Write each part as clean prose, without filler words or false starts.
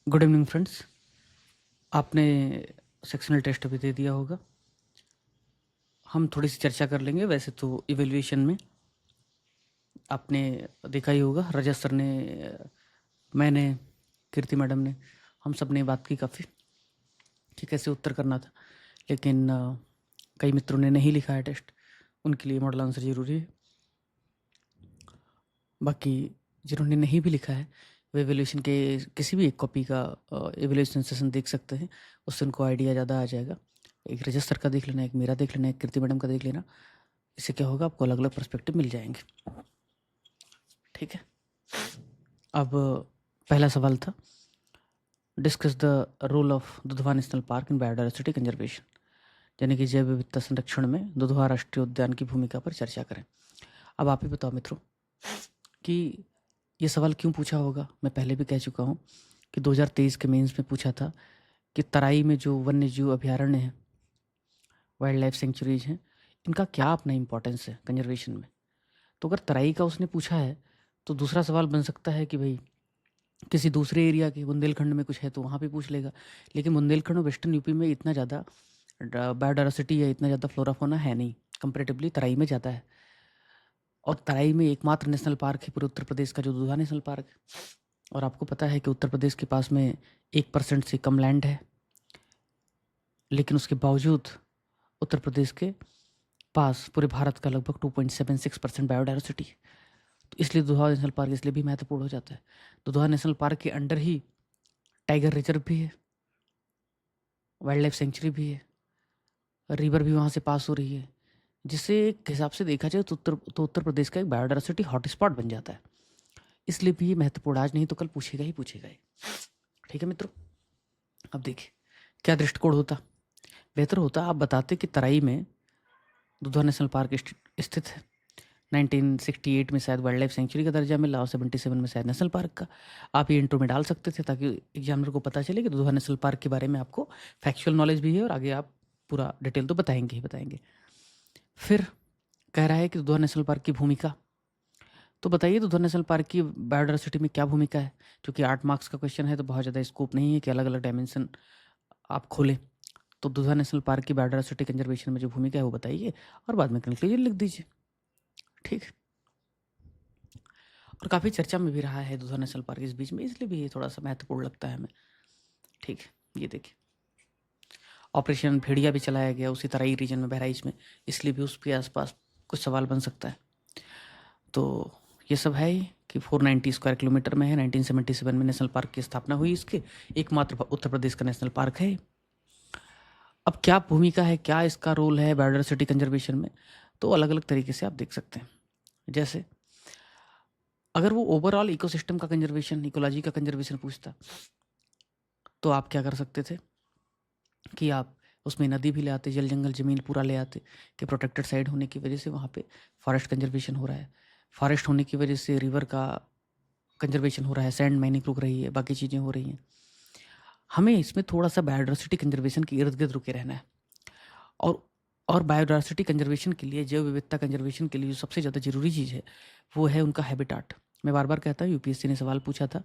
Good evening friends. आपने sectional test अभी दे दिया होगा। हम थोड़ी सी चर्चा कर लेंगे। वैसे तो इवैल्यूएशन में आपने देखा ही होगा, रजत सर ने, मैंने, कीर्ति मैडम ने, हम सब ने बात की काफ़ी कि कैसे उत्तर करना था। लेकिन कई मित्रों ने नहीं लिखा है टेस्ट, उनके लिए मॉडल आंसर ज़रूरी है। बाकी जिन्होंने नहीं भी लिखा है वे इवैल्यूएशन के किसी भी एक कॉपी का इवैल्यूएशन सेशन देख सकते हैं, उससे उनको आइडिया ज़्यादा आ जाएगा। एक रजत सर का देख लेना, एक मेरा देख लेना, एक कीर्ति मैडम का देख लेना। इससे क्या होगा, आपको अलग अलग पर्सपेक्टिव मिल जाएंगे। ठीक है। अब पहला सवाल था, discuss the role of Dudhwa National Park in biodiversity conservation, यानी कि जैव विविधता संरक्षण में दुधवा राष्ट्रीय उद्यान की भूमिका पर चर्चा करें। अब आप ही बताओ मित्रों कि ये सवाल क्यों पूछा होगा। मैं पहले भी कह चुका हूँ कि 2023 के मेंस में पूछा था कि तराई में जो वन्य जीव अभ्यारण्य हैं, वाइल्ड लाइफ सेंचुरीज हैं, इनका क्या अपना इम्पोर्टेंस है कंजर्वेशन में। तो अगर तराई का उसने पूछा है तो दूसरा सवाल बन सकता है कि भाई किसी दूसरे एरिया के, बुंदेलखंड में कुछ है तो वहाँ पे पूछ लेगा। लेकिन बुंदेलखंड और वेस्टर्न यूपी में इतना ज़्यादा बायोडायवर्सिटी या इतना ज़्यादा फ्लोरा फौना है नहीं, कंपेरेटिवली तराई में ज़्यादा है। और तराई में एकमात्र नेशनल पार्क है पूरे उत्तर प्रदेश का, जो दुधा नेशनल पार्क है। और आपको पता है कि उत्तर प्रदेश के पास में 1% से कम लैंड है, लेकिन उसके बावजूद उत्तर प्रदेश के पास पूरे भारत का लगभग 2.76% बायोडायवर्सिटी है। तो इसलिए दुधवा नेशनल पार्क इसलिए भी महत्वपूर्ण हो जाता है। दुधवा नेशनल पार्क के अंडर ही टाइगर रिजर्व भी है, वाइल्ड लाइफ सेंचुरी भी है, रिवर भी वहाँ से पास हो रही है, जिससे एक हिसाब से देखा जाए तो उत्तर प्रदेश का एक बायोडायवर्सिटी हॉटस्पॉट बन जाता है। इसलिए भी ये महत्वपूर्ण, आज नहीं तो कल पूछेगा ही पूछेगा ही। ठीक है मित्रों। अब देखिए क्या दृष्टिकोण होता, बेहतर होता आप बताते कि तराई में दुधवा नेशनल पार्क स्थित है। 1968 में शायद वाइल्ड लाइफ सेंचुरी का दर्जा मिला और 77 में शायद नेशनल पार्क का। आप ये इंट्रो में डाल सकते थे ताकि एग्जामिनर को पता चले कि दुधवा नेशनल पार्क के बारे में आपको फैक्चुअल नॉलेज भी है और आगे आप पूरा डिटेल तो बताएंगे ही बताएंगे। फिर कह रहा है कि दुधवा नेशनल पार्क की भूमिका, तो बताइए दुधवा नेशनल पार्क की बायोडायवर्सिटी में क्या भूमिका है। क्योंकि 8 मार्क्स का क्वेश्चन है तो बहुत ज़्यादा स्कोप नहीं है कि अलग अलग डायमेंशन आप खोलें। तो दुधवा नेशनल पार्क की बायोडायवर्सिटी कंजर्वेशन में जो भूमिका है वो बताइए और बाद में कंक्लूजन लिख दीजिए। ठीक। और काफ़ी चर्चा में भी रहा है दुधवा नेशनल पार्क इस बीच में, इसलिए भी ये थोड़ा सा महत्वपूर्ण लगता है हमें। ठीक है, ये देखिए ऑपरेशन भेड़िया भी चलाया गया उसी तराई रीजन में, बहराइच में, इसलिए भी उसके आसपास कुछ सवाल बन सकता है। तो ये सब है ही कि 490 स्क्वायर किलोमीटर में है। 1977 में नेशनल पार्क की स्थापना हुई इसके, एकमात्र उत्तर प्रदेश का नेशनल पार्क है। अब क्या भूमिका है, क्या इसका रोल है बायोडायवर्सिटी कंजर्वेशन में, तो अलग अलग तरीके से आप देख सकते हैं। जैसे अगर वो ओवरऑल इकोसिस्टम का कंजर्वेशन, इकोलॉजी का कंजर्वेशन पूछता तो आप क्या कर सकते थे कि आप उसमें नदी भी ले आते, जल जंगल जमीन पूरा ले आते कि प्रोटेक्टेड साइड होने की वजह से वहाँ पे फॉरेस्ट कंजर्वेशन हो रहा है, फॉरेस्ट होने की वजह से रिवर का कंजर्वेशन हो रहा है, सैंड माइनिंग रुक रही है, बाकी चीज़ें हो रही हैं। हमें इसमें थोड़ा सा बायोडायवर्सिटी कंजर्वेशन के इर्द गिर्द रुके रहना है। और बायोडायवर्सिटी कंजर्वेशन के लिए, जैव विविधता कंजर्वेशन के लिए जो सबसे ज़्यादा ज़रूरी चीज़ है वो है उनका हैबिटाट। मैं बार बार कहता हूँ, यूपीएससी ने सवाल पूछा था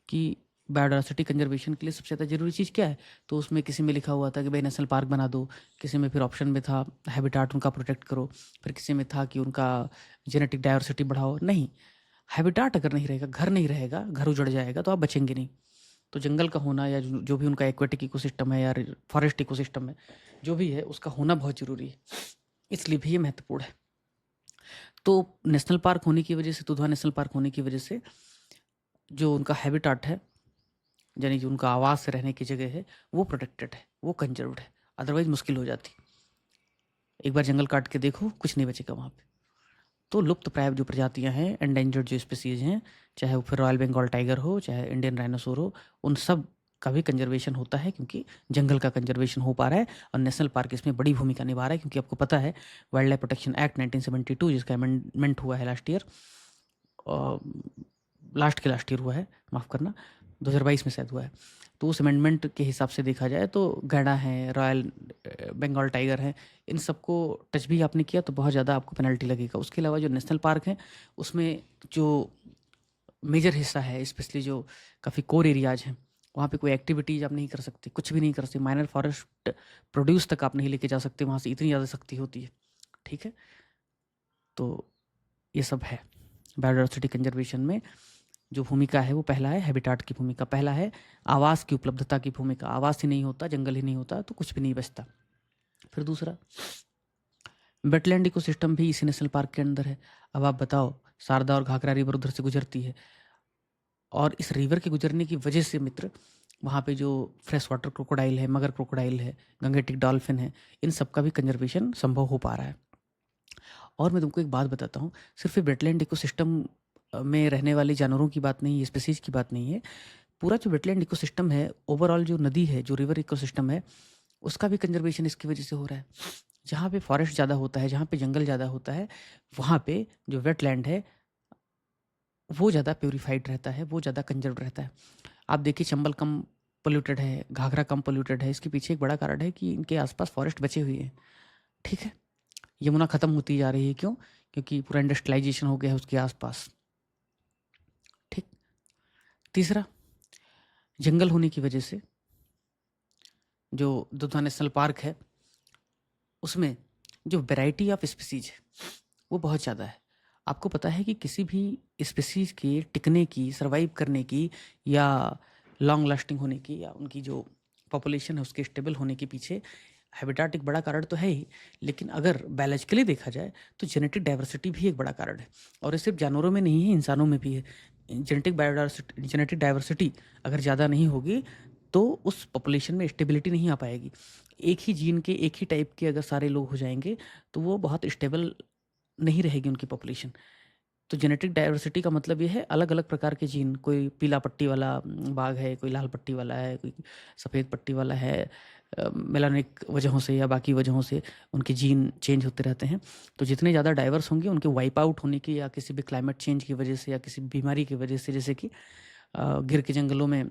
कि बायोडायवर्सिटी कंजर्वेशन के लिए सबसे ज़्यादा ज़रूरी चीज़ क्या है, तो उसमें किसी में लिखा हुआ था कि भाई नेशनल पार्क बना दो, किसी में फिर ऑप्शन में था हैबिटाट उनका प्रोटेक्ट करो, फिर किसी में था कि उनका जेनेटिक डायवर्सिटी बढ़ाओ। नहीं, हैबिटाट अगर नहीं रहेगा, घर नहीं रहेगा, घर उजड़ जाएगा तो आप बचेंगे नहीं। तो जंगल का होना या जो भी उनका एक्वेटिक इकोसिस्टम है या फॉरेस्ट इकोसिस्टम है, जो भी है उसका होना बहुत ज़रूरी है, इसलिए भी ये महत्वपूर्ण है। तो नेशनल पार्क होने की वजह से, दुधवा नेशनल पार्क होने की वजह से जो उनका हैबिटाट है, यानी जो उनका आवास से रहने की जगह है, वो प्रोटेक्टेड है, वो कंजर्व्ड है। अदरवाइज मुश्किल हो जाती। एक बार जंगल काट के देखो, कुछ नहीं बचेगा वहाँ पे। तो लुप्त प्राय जो प्रजातियां हैं, एंडेंजर्ड जो स्पीसीज हैं, चाहे वो फिर रॉयल बंगाल टाइगर हो, चाहे इंडियन राइनोसोर हो, उन सब का भी कंजर्वेशन होता है क्योंकि जंगल का कंजर्वेशन हो पा रहा है। और नेशनल पार्क इसमें बड़ी भूमिका निभा रहा है क्योंकि आपको पता है वाइल्ड लाइफ प्रोटेक्शन एक्ट 1972 जिसका अमेंडमेंट हुआ है लास्ट ईयर, लास्ट ईयर हुआ है, माफ़ करना, 2022 में शायद हुआ है। तो उस अमेंडमेंट के हिसाब से देखा जाए तो गैंडा है, रॉयल बंगाल टाइगर है, इन सबको टच भी आपने किया तो बहुत ज़्यादा आपको पेनल्टी लगेगा। उसके अलावा जो नेशनल पार्क है उसमें जो मेजर हिस्सा है, स्पेशली जो काफ़ी कोर एरियाज हैं, वहाँ पे कोई एक्टिविटीज़ आप नहीं कर सकते, कुछ भी नहीं कर सकते, माइनर फॉरेस्ट प्रोड्यूस तक आप नहीं लेके जा सकते, वहाँ से इतनी ज़्यादा शक्ति होती है। ठीक है, तो ये सब है बायोडाइवर्सिटी कंजर्वेशन में। जो भूमिका है वो पहला है हैबिटाट की भूमिका, पहला है आवास की उपलब्धता की भूमिका। आवास ही नहीं होता, जंगल ही नहीं होता तो कुछ भी नहीं बचता। फिर दूसरा, वेटलैंड इकोसिस्टम भी इसी नेशनल पार्क के अंदर है। अब आप बताओ, शारदा और घाघरा रिवर उधर से गुजरती है, और इस रिवर के गुजरने की वजह से मित्र वहाँ पे जो फ्रेश वाटर क्रोकोडाइल है, मगर क्रोकोडाइल है, गंगेटिक डॉल्फिन है, इन सब का भी कंजर्वेशन संभव हो पा रहा है। और मैं तुमको एक बात बताता हूँ, सिर्फ वेटलैंड इकोसिस्टम में रहने वाले जानवरों की बात नहीं है, स्पीसीज की बात नहीं है। पूरा जो वेटलैंड इकोसिस्टम है, ओवरऑल जो नदी है, जो रिवर इकोसिस्टम है, उसका भी कंजर्वेशन इसकी वजह से हो रहा है। जहाँ पे फॉरेस्ट ज़्यादा होता है, जहाँ पे जंगल ज़्यादा होता है, वहाँ पे जो वेटलैंड है वो ज़्यादा प्योरीफाइड रहता है, वो ज़्यादा कंजर्व्ड रहता है। आप देखिए, चंबल कम पोल्यूटेड है, घाघरा कम पोल्यूटेड है। इसके पीछे एक बड़ा कारण है कि इनके आसपास फॉरेस्ट बचे हुए हैं। ठीक है, यमुना ख़त्म होती जा रही है, क्यों? क्योंकि पूरा इंडस्ट्रियलाइजेशन हो गया है उसके आसपास। ठीक। तीसरा, जंगल होने की वजह से जो दुधवा नेशनल पार्क है उसमें जो वैरायटी ऑफ स्पीसीज है वो बहुत ज़्यादा है। आपको पता है कि किसी भी स्पीसीज के टिकने की, सर्वाइव करने की, या लॉन्ग लास्टिंग होने की, या उनकी जो पॉपुलेशन है उसके स्टेबल होने के पीछे हैबिटाट एक बड़ा कारण तो है ही, लेकिन अगर बायोलॉजिकली देखा जाए तो जेनेटिक डाइवर्सिटी भी एक बड़ा कारण है। और ये सिर्फ जानवरों में नहीं है, इंसानों में भी है। जेनेटिक डाइवर्सिटी अगर ज़्यादा नहीं होगी तो उस पॉपुलेशन में स्टेबिलिटी नहीं आ पाएगी। एक ही जीन के, एक ही टाइप के अगर सारे लोग हो जाएंगे तो वो बहुत स्टेबल नहीं रहेगी उनकी पॉपुलेशन। तो जेनेटिक डाइवर्सिटी का मतलब ये है अलग अलग प्रकार के जीन, कोई पीला पट्टी वाला बाघ है, कोई लाल पट्टी वाला है, कोई सफ़ेद पट्टी वाला है, मेलानिक वजहों से या बाकी वजहों से उनके जीन चेंज होते रहते हैं। तो जितने ज़्यादा डाइवर्स होंगे, उनके वाइप आउट होने की, या किसी भी क्लाइमेट चेंज की वजह से, या किसी बीमारी की वजह से, जैसे कि गिर के जंगलों में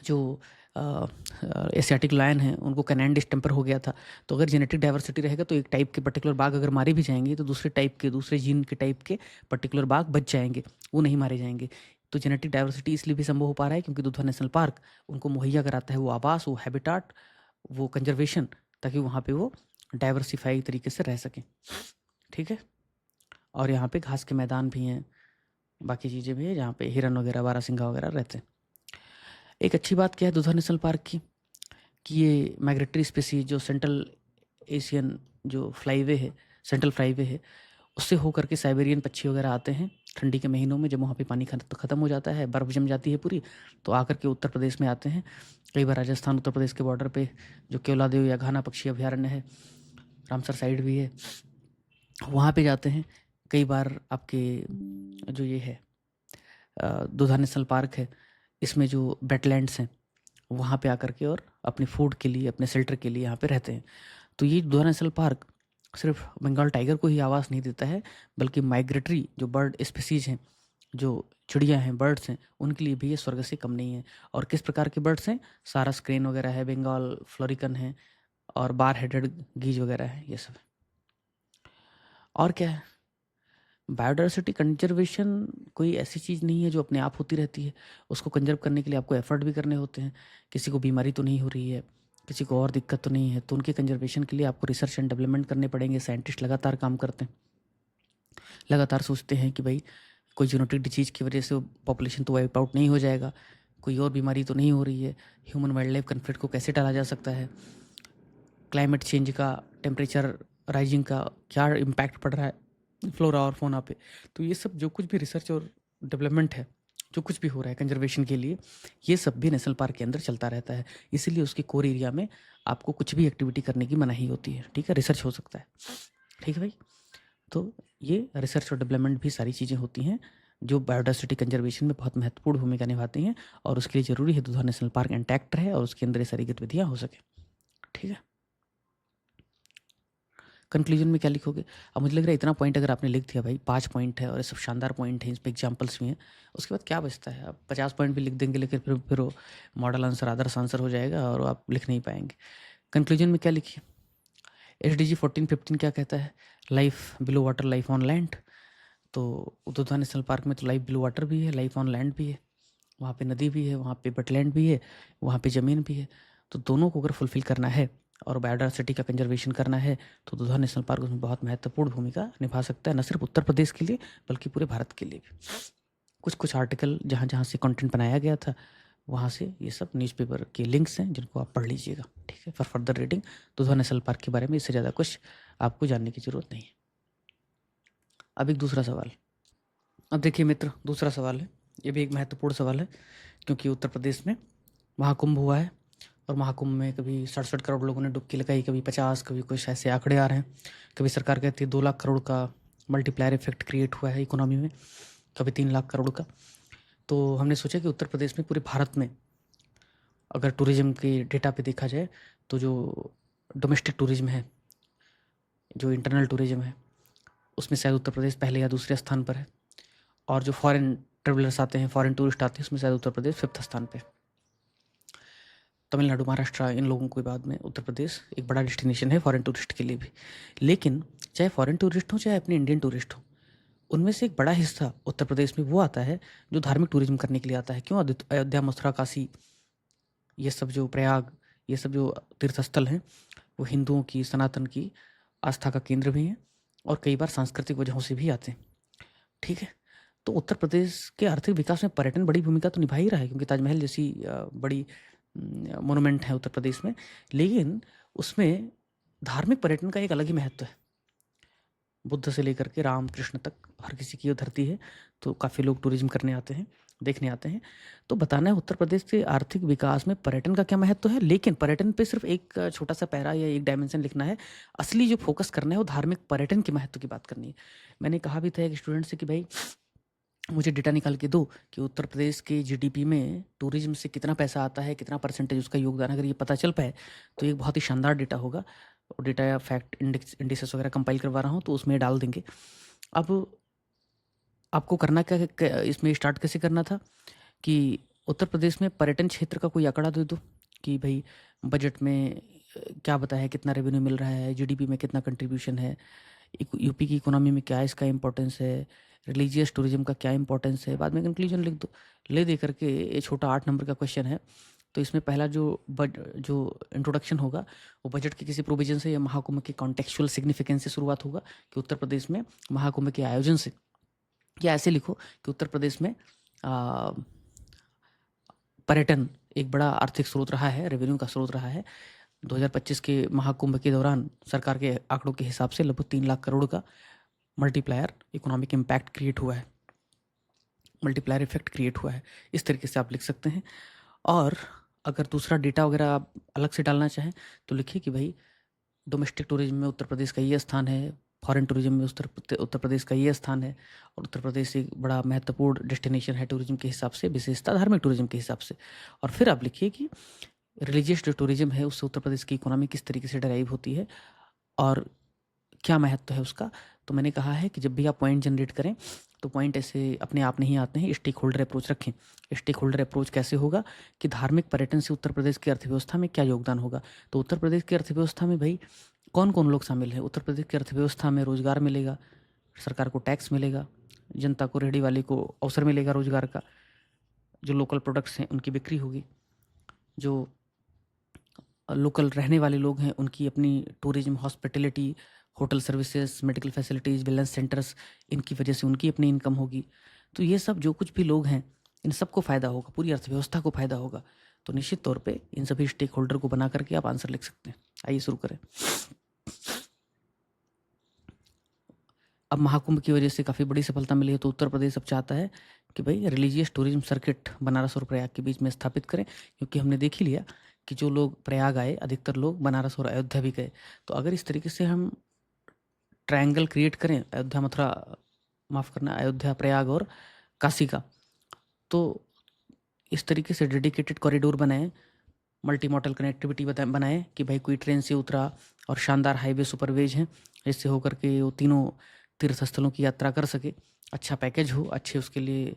जो एशियाटिक लायन हैं उनको कैनान डिस्टेंपर हो गया था। तो अगर जेनेटिक डाइवर्सिटी रहेगा तो एक टाइप के पर्टिकुलर बाघ अगर मारे भी जाएंगे तो दूसरे टाइप के, दूसरे जीन के टाइप के पर्टिकुलर बाघ बच जाएंगे, वो नहीं मारे जाएंगे। तो जेनेटिक डाइवर्सिटी इसलिए भी संभव हो पा रहा है क्योंकि दुधवा नेशनल पार्क उनको मुहैया कराता है वो आवास, वो हैबिटाट, वो कंजर्वेशन, ताकि वहाँ पे वो डाइवर्सिफाई तरीके से रह सकें। ठीक है, और यहाँ पे घास के मैदान भी हैं, बाकी चीज़ें भी हैं जहाँ पे हिरन वगैरह, बारहसिंगा वगैरह रहते हैं। एक अच्छी बात क्या है दुधवा नेशनल पार्क की, कि ये माइग्रेटरी स्पीसीज जो सेंट्रल एशियन जो फ्लाईवे है, सेंट्रल फ्लाईवे है, उससे होकर के साइबेरियन पक्षी वगैरह आते हैं ठंडी के महीनों में, जब वहाँ पे पानी ख़त्म हो जाता है, बर्फ़ जम जाती है पूरी, तो आकर के उत्तर प्रदेश में आते हैं। कई बार राजस्थान उत्तर प्रदेश के बॉर्डर पे जो केवलादेव या घाना पक्षी अभयारण्य है, रामसर साइड भी है, वहाँ पे जाते हैं। कई बार आपके जो ये है दुधा नेशनल पार्क है, इसमें जो वेटलैंड्स हैं वहाँ पे आकर के और अपने फूड के लिए, अपने शेल्टर के लिए यहाँ पे रहते हैं। तो ये दुधा नेशनल पार्क सिर्फ बंगाल टाइगर को ही आवास नहीं देता है, बल्कि माइग्रेटरी जो बर्ड स्पीसीज हैं, जो चिड़िया हैं, बर्ड्स हैं, उनके लिए भी ये स्वर्ग से कम नहीं है। और किस प्रकार के बर्ड्स हैं? सारस क्रेन वगैरह है, बंगाल फ्लोरिकन है, और बार हेडेड गीज वगैरह है, ये सब। और क्या है, बायोडाइवर्सिटी कंजर्वेशन कोई ऐसी चीज़ नहीं है जो अपने आप होती रहती है। उसको कंजर्व करने के लिए आपको एफर्ट भी करने होते हैं। किसी को बीमारी तो नहीं हो रही है, किसी को और दिक्कत तो नहीं है, तो उनके कंजर्वेशन के लिए आपको रिसर्च एंड डेवलपमेंट करने पड़ेंगे। साइंटिस्ट लगातार काम करते हैं, लगातार सोचते हैं कि भाई कोई जेनेटिक डिजीज़ की वजह से पॉपुलेशन तो वाइप आउट नहीं हो जाएगा, कोई और बीमारी तो नहीं हो रही है, ह्यूमन वाइल्ड लाइफ कन्फ्लिक्ट को कैसे टाला जा सकता है, क्लाइमेट चेंज का, टेम्परेचर राइजिंग का क्या इम्पैक्ट पड़ रहा है फ्लोरा और फोना पे। तो ये सब जो कुछ भी रिसर्च और डेवलपमेंट है, जो कुछ भी हो रहा है कंजर्वेशन के लिए, ये सब भी नेशनल पार्क के अंदर चलता रहता है। इसीलिए उसके कोर एरिया में आपको कुछ भी एक्टिविटी करने की मनाही होती है। ठीक है, रिसर्च हो सकता है। ठीक है भाई, तो ये रिसर्च और डेवलपमेंट भी सारी चीज़ें होती हैं जो बायोडाइवर्सिटी कंजर्वेशन में बहुत महत्वपूर्ण भूमिका निभाती हैं, और उसके लिए ज़रूरी है दुधवा नेशनल पार्क इंटैक्ट रहे और उसके अंदर ये सारी गतिविधियाँ हो सके। ठीक है, कंक्लूजन में क्या लिखोगे? अब मुझे लग रहा है इतना पॉइंट अगर आपने लिख दिया भाई, 5 पॉइंट है और ये सब शानदार पॉइंट हैं, इसमें एग्जांपल्स भी हैं, उसके बाद क्या बचता है? आप 50 पॉइंट भी लिख देंगे, लेकिन फिर वो मॉडल आंसर, आदर्श आंसर हो जाएगा और आप लिख नहीं पाएंगे। कंक्लूजन में क्या लिखिए? SDG 14-15 क्या कहता है? Life below water, life on land. तो दुधवा नेशनल पार्क में तो लाइफ बिलो वाटर भी है, लाइफ ऑन लैंड भी है। वहाँ पे नदी भी है, वहाँ पे वेटलैंड भी है, वहाँ पे ज़मीन भी है। तो दोनों को अगर फुलफ़िल करना है और बायोडायवर्सिटी का कंज़र्वेशन करना है, तो दुधवा नेशनल पार्क उसमें बहुत महत्वपूर्ण भूमिका निभा सकता है, न सिर्फ़ उत्तर प्रदेश के लिए बल्कि पूरे भारत के लिए भी। कुछ-कुछ आर्टिकल जहाँ-जहाँ से कंटेंट बनाया गया था, वहाँ से ये सब न्यूज़पेपर के लिंक्स हैं जिनको आप पढ़ लीजिएगा, ठीक है? For further reading Dudhwa National park के बारे में इससे ज़्यादा कुछ आपको जानने की ज़रूरत नहीं है। अब एक दूसरा सवाल। अब देखिए मित्र, दूसरा सवाल है, ये भी एक महत्वपूर्ण सवाल है क्योंकि उत्तर प्रदेश में महाकुंभ हुआ है और महाकुंभ में कभी 67 करोड़ लोगों ने डुबकी लगाई, कभी 50, कभी कुछ ऐसे आंकड़े आ रहे हैं। कभी सरकार कहती है 2 लाख करोड़ का मल्टीप्लायर इफेक्ट क्रिएट हुआ है इकोनॉमी में, कभी 3 लाख करोड़ का। तो हमने सोचा कि उत्तर प्रदेश में, पूरे भारत में अगर टूरिज़्म के डेटा पे देखा जाए तो जो डोमेस्टिक टूरिज़्म है, जो इंटरनल टूरिज़्म है, उसमें शायद उत्तर प्रदेश पहले या दूसरे स्थान पर है और जो फॉरेन ट्रैवलर्स आते हैं, फॉरेन टूरिस्ट आते हैं, उसमें शायद उत्तर प्रदेश 5th स्थान पे है। तमिलनाडु, महाराष्ट्र इन लोगों के बाद में उत्तर प्रदेश एक बड़ा डेस्टिनेशन है फॉरेन टूरिस्ट के लिए भी। लेकिन चाहे फॉरेन टूरिस्ट हो चाहे अपने इंडियन टूरिस्ट हो, उनमें से एक बड़ा हिस्सा उत्तर प्रदेश में वो आता है जो धार्मिक टूरिज्म करने के लिए आता है। क्यों? अयोध्या, मथुरा, काशी, ये सब जो प्रयाग, ये सब जो तीर्थ स्थल हैं, वो हिंदुओं की, सनातन की आस्था का केंद्र भी हैं और कई बार सांस्कृतिक वजहों से भी आते हैं, ठीक है? तो उत्तर प्रदेश के आर्थिक विकास में पर्यटन बड़ी भूमिका तो निभा ही रहा है क्योंकि ताजमहल जैसी बड़ी मोनूमेंट है उत्तर प्रदेश में, लेकिन उसमें धार्मिक पर्यटन का एक अलग ही महत्व है। बुद्ध से लेकर के राम कृष्ण तक हर किसी की ये धरती है, तो काफ़ी लोग टूरिज्म करने आते हैं, देखने आते हैं। तो बताना है उत्तर प्रदेश के आर्थिक विकास में पर्यटन का क्या महत्व है, लेकिन पर्यटन पे सिर्फ एक छोटा-सा पैरा या एक डायमेंशन लिखना है। असली जो फ़ोकस करना है वो धार्मिक पर्यटन के महत्व की बात करनी है। मैंने कहा भी था एक स्टूडेंट से कि भाई मुझे डेटा निकाल के दो कि उत्तर प्रदेश के जीडीपी में टूरिज्म से कितना पैसा आता है, कितना परसेंटेज उसका योगदान है। अगर ये पता चल पाए तो एक बहुत ही शानदार डेटा होगा। और डेटा या फैक्ट इंडिसेस वगैरह कंपाइल करवा रहा हूँ तो उसमें डाल देंगे। अब आपको करना क्या है, इसमें स्टार्ट कैसे करना था कि उत्तर प्रदेश में पर्यटन क्षेत्र का कोई आंकड़ा दे दो कि भाई बजट में क्या बताया है, कितना रेवेन्यू मिल रहा है, जीडीपी में कितना कंट्रीब्यूशन है, यूपी की इकोनॉमी में क्या इसका इंपॉर्टेंस है, रिलीजियस टूरिज्म का क्या इंपॉर्टेंस है, बाद में कंक्लूजन लिख दो। ले दे करके ये छोटा 8 नंबर का क्वेश्चन है। तो इसमें पहला जो इंट्रोडक्शन होगा वो बजट के किसी प्रोविजन से या महाकुंभ के कॉन्टेक्चुअल सिग्निफिकेंस से शुरुआत होगा कि उत्तर प्रदेश में महाकुंभ के आयोजन से, या ऐसे लिखो कि उत्तर प्रदेश में आ, पर्यटन एक बड़ा आर्थिक स्रोत रहा है, रेवेन्यू का स्रोत रहा है। 2025 के महाकुंभ के दौरान सरकार के आंकड़ों के हिसाब से लगभग 3 लाख करोड़ का मल्टीप्लायर इकोनॉमिक इम्पैक्ट क्रिएट हुआ है, मल्टीप्लायर इफेक्ट क्रिएट हुआ है। इस तरीके से आप लिख सकते हैं। और अगर दूसरा डेटा वगैरह आप अलग से डालना चाहें तो लिखिए कि भाई डोमेस्टिक टूरिज्म में उत्तर प्रदेश का ये स्थान है, फॉरेन टूरिज्म में उत्तर प्रदेश का ये स्थान है और उत्तर प्रदेश एक बड़ा महत्वपूर्ण डेस्टिनेशन है टूरिज्म के हिसाब से, विशेषता धार्मिक टूरिज्म के हिसाब से। और फिर आप लिखिए कि रिलीजियस जो टूरिज्म है उससे उत्तर प्रदेश की इकोनॉमी किस तरीके से डराइव होती है और क्या महत्व है उसका। तो मैंने कहा है कि जब भी आप पॉइंट जनरेट करें तो पॉइंट ऐसे अपने आप नहीं आते हैं, स्टेक होल्डर अप्रोच रखें। स्टेक होल्डर अप्रोच कैसे होगा कि धार्मिक पर्यटन से उत्तर प्रदेश की अर्थव्यवस्था में क्या योगदान होगा। तो उत्तर प्रदेश की अर्थव्यवस्था में भाई कौन कौन लोग शामिल हैं। उत्तर प्रदेश की अर्थव्यवस्था में रोजगार मिलेगा, सरकार को टैक्स मिलेगा, जनता को, रेहड़ी वाले को अवसर मिलेगा रोजगार का, जो लोकल प्रोडक्ट्स हैं उनकी बिक्री होगी, जो लोकल रहने वाले लोग हैं उनकी अपनी tourism, hospitality, hotel services, medical facilities, wellness centres, इनकी वजह से उनकी अपनी इनकम होगी। तो ये सब जो कुछ भी लोग हैं इन सबको फ़ायदा होगा, पूरी अर्थव्यवस्था को फ़ायदा होगा। तो निश्चित तौर पे इन सभी स्टेक होल्डर को बना करके आप आंसर लिख सकते हैं। आइए शुरू करें। अब महाकुंभ की वजह से काफ़ी बड़ी सफलता मिली है तो उत्तर प्रदेश अब चाहता है कि भाई रिलीजियस टूरिज्म सर्किट बनारस और प्रयाग के बीच में स्थापित करें, क्योंकि हमने देख ही लिया कि जो लोग प्रयाग आए अधिकतर लोग बनारस और अयोध्या भी गए। तो अगर इस तरीके से हम ट्रायंगल क्रिएट करें, अयोध्या मथुरा, माफ़ करना, अयोध्या प्रयाग और काशी का, तो इस तरीके से डेडिकेटेड कॉरिडोर बनाएं, मल्टी मॉडल कनेक्टिविटी बनाएं कि भाई कोई ट्रेन से उतरा और शानदार हाईवे सुपरवेज हैं जिससे होकर के वो तीनों तीर्थ स्थलों की यात्रा कर सके। अच्छा पैकेज हो, अच्छे उसके लिए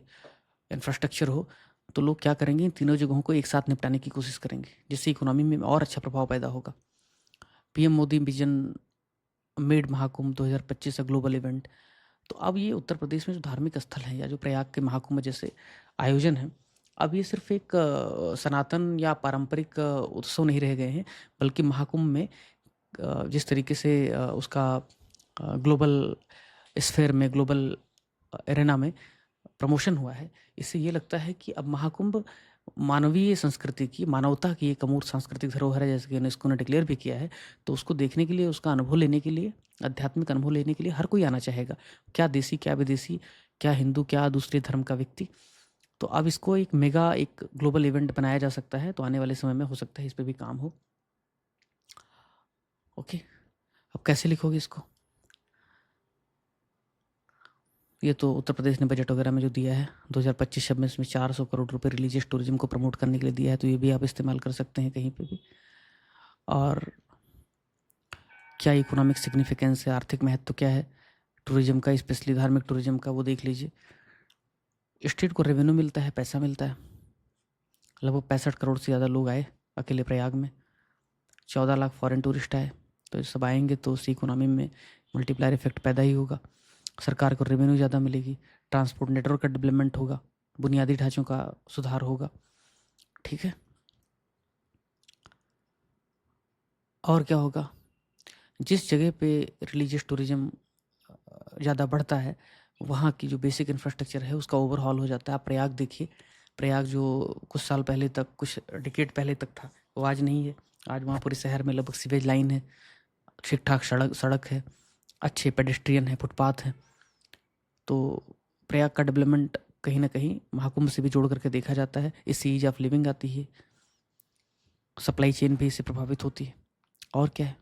इंफ्रास्ट्रक्चर हो, तो लोग क्या करेंगे, इन तीनों जगहों को एक साथ निपटाने की कोशिश करेंगे जिससे इकोनॉमी में और अच्छा प्रभाव पैदा होगा। PM Modi vision made Mahakumbh 2025 a global event. तो अब ये उत्तर प्रदेश में जो धार्मिक स्थल हैं या जो प्रयाग के महाकुंभ जैसे आयोजन हैं, अब ये सिर्फ़ एक सनातन या पारंपरिक उत्सव नहीं रह गए हैं, बल्कि महाकुंभ में जिस तरीके से उसका ग्लोबल स्फीयर में, ग्लोबल एरेना में प्रमोशन हुआ है, इससे ये लगता है कि अब महाकुंभ मानवीय संस्कृति की, मानवता की एक अमूर्त सांस्कृतिक धरोहर है, जैसे कि यूनेस्को ने डिक्लेयर भी किया है। तो उसको देखने के लिए, उसका अनुभव लेने के लिए, आध्यात्मिक अनुभव लेने के लिए हर कोई आना चाहेगा। क्या देसी, क्या विदेशी, क्या हिंदू, क्या दूसरे धर्म का व्यक्ति। तो अब इसको एक मेगा, एक ग्लोबल इवेंट बनाया जा सकता है, तो आने वाले समय में हो सकता है इस पे भी काम हो। ओके, अब कैसे लिखोगे इसको? ये तो उत्तर प्रदेश ने बजट वगैरह में जो दिया है 2025-26 में 400 करोड़ रुपए रिलीजियस टूरिज्म को प्रमोट करने के लिए दिया है, तो ये भी आप इस्तेमाल कर सकते हैं कहीं पे भी। और क्या इकोनॉमिक सिग्निफिकेंस है, आर्थिक महत्व क्या है टूरिज्म का, स्पेशली धार्मिक टूरिज्म का, वो देख लीजिए। स्टेट को रेवेन्यू मिलता है, पैसा मिलता है। लगभग 65 करोड़ से ज़्यादा लोग आए अकेले प्रयाग में, 14 लाख फॉरेन टूरिस्ट आए। तो ये सब आएंगे तो उससे इकोनॉमी में मल्टीप्लायर इफेक्ट पैदा ही होगा, सरकार को रेवेन्यू ज़्यादा मिलेगी, ट्रांसपोर्ट नेटवर्क का डेवलपमेंट होगा, बुनियादी ढांचों का सुधार होगा। ठीक है, और क्या होगा? जिस जगह पे रिलीजियस टूरिज्म ज़्यादा बढ़ता है, वहाँ की जो बेसिक इंफ्रास्ट्रक्चर है उसका ओवरहॉल हो जाता है। आप प्रयाग देखिए, प्रयाग जो कुछ साल पहले तक, कुछ डिकेड पहले तक था, वो आज नहीं है। आज वहाँ पूरे शहर में लगभग सीवेज लाइन है, ठीक ठाक सड़क है, अच्छे पेडेस्ट्रियन है, फुटपाथ है। तो प्रयाग का डेवलपमेंट कहीं ना कहीं महाकुंभ से भी जोड़ करके देखा जाता है। इससे ईज ऑफ लिविंग आती है, सप्लाई चेन भी इससे प्रभावित होती है। और क्या है?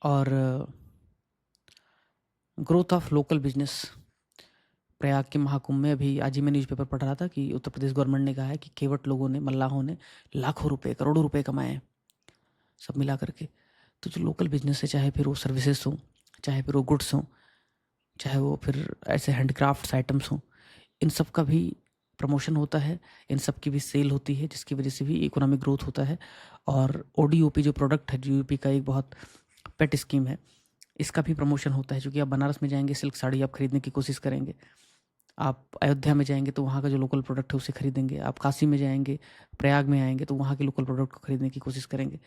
और growth of local business. Prayag के महाकुंभ में अभी आज ही मैं न्यूज़पेपर पढ़ रहा था कि उत्तर प्रदेश गवर्नमेंट ने कहा है कि केवट लोगों ने, मल्लाहों ने लाखों रुपए, करोड़ों रुपए कमाए हैं सब मिला करके। तो जो लोकल बिजनेस है, चाहे फिर वो सर्विसेज हों, चाहे फिर वो गुड्स हों, चाहे वो फिर ऐसे हैंडक्राफ्ट्स आइटम्स हों, इन सब का भी प्रमोशन होता है, इन सब की भी सेल होती है, जिसकी वजह से भी इकोनॉमिक ग्रोथ होता है। और ओडीओपी जो प्रोडक्ट है, जीओपी का एक बहुत पेट स्कीम है, इसका भी प्रमोशन होता है। क्योंकि आप बनारस में जाएंगे, सिल्क साड़ी आप खरीदने की कोशिश करेंगे। आप अयोध्या में जाएंगे तो वहाँ का जो लोकल प्रोडक्ट है उसे खरीदेंगे। आप काशी में जाएंगे, प्रयाग में आएंगे तो वहाँ के लोकल प्रोडक्ट को खरीदने की कोशिश करेंगे।